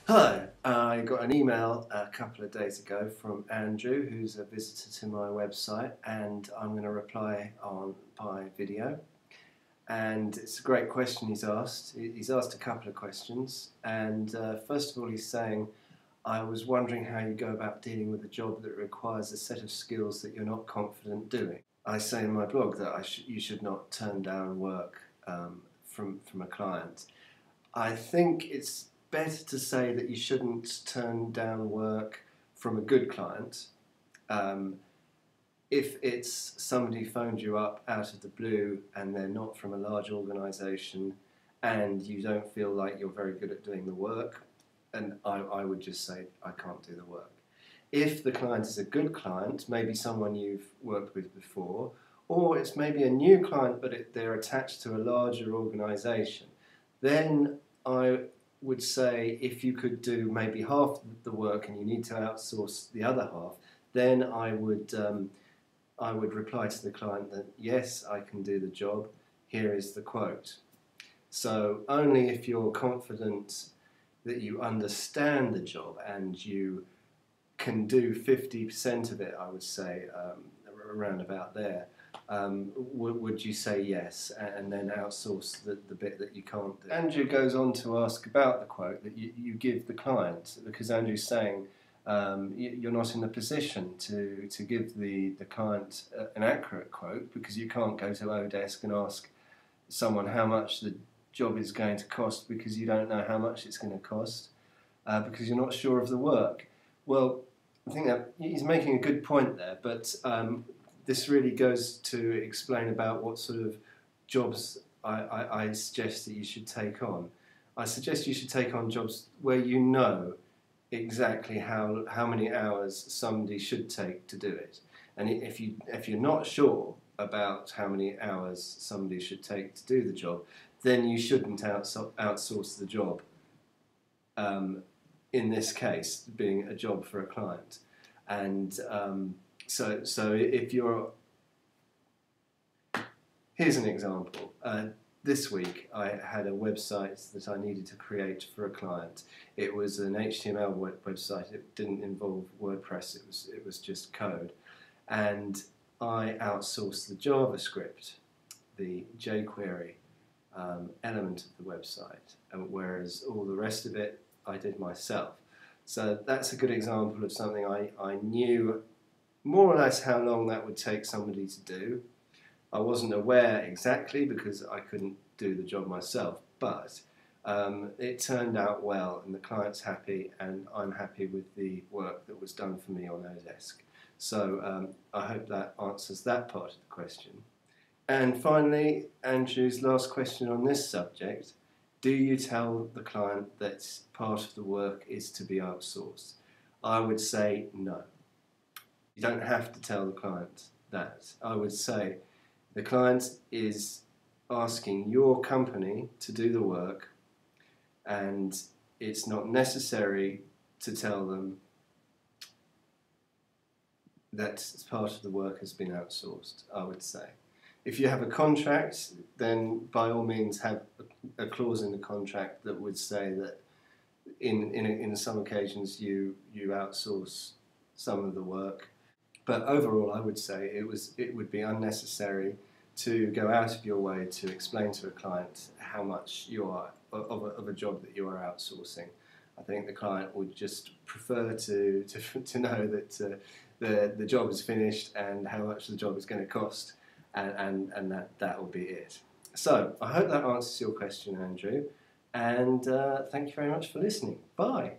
Hello, I got an email a couple of days ago from Andrew, who's a visitor to my website, and I'm going to reply by video. And it's a great question he's asked. He's asked a couple of questions, and first of all he's saying, I was wondering how you go about dealing with a job that requires a set of skills that you're not confident doing. I say in my blog that you should not turn down work from a client. I think it's better to say that you shouldn't turn down work from a good client. If it's somebody phoned you up out of the blue and they're not from a large organisation and you don't feel like you're very good at doing the work, and I would just say I can't do the work. If the client is a good client, maybe someone you've worked with before, or it's maybe a new client but they're attached to a larger organisation, then I would say if you could do maybe half the work and you need to outsource the other half, then I would reply to the client that yes, I can do the job, here is the quote. So only if you're confident that you understand the job and you can do 50% of it, I would say, around about there, would you say yes and then outsource the bit that you can't do? Andrew goes on to ask about the quote that you give the client, because Andrew's saying you're not in the position to give the client an accurate quote, because you can't go to Odesk and ask someone how much the job is going to cost because you don't know how much it's going to cost, because you're not sure of the work. Well, I think that he's making a good point there, but this really goes to explain about what sort of jobs I suggest that you should take on. I suggest you should take on jobs where you know exactly how many hours somebody should take to do it. And if you're not sure about how many hours somebody should take to do the job, then you shouldn't outsource the job. In this case, being a job for a client. And so if you're... Here's an example. This week I had a website that I needed to create for a client. It was an HTML website. It didn't involve WordPress. It was just code. And I outsourced the JavaScript, the jQuery element of the website, whereas all the rest of it I did myself. So that's a good example of something I knew more or less how long that would take somebody to do. I wasn't aware exactly because I couldn't do the job myself, but it turned out well and the client's happy and I'm happy with the work that was done for me on Odesk. So I hope that answers that part of the question. And finally, Andrew's last question on this subject: do you tell the client that part of the work is to be outsourced? I would say no. You don't have to tell the client that. I would say the client is asking your company to do the work, and it's not necessary to tell them that part of the work has been outsourced, I would say. If you have a contract, then by all means have a clause in the contract that would say that in some occasions you outsource some of the work. But overall, I would say it would be unnecessary to go out of your way to explain to a client how much you are of a job that you are outsourcing. I think the client would just prefer to know that the job is finished and how much the job is going to cost, and that will be it. So I hope that answers your question, Andrew, and thank you very much for listening. Bye.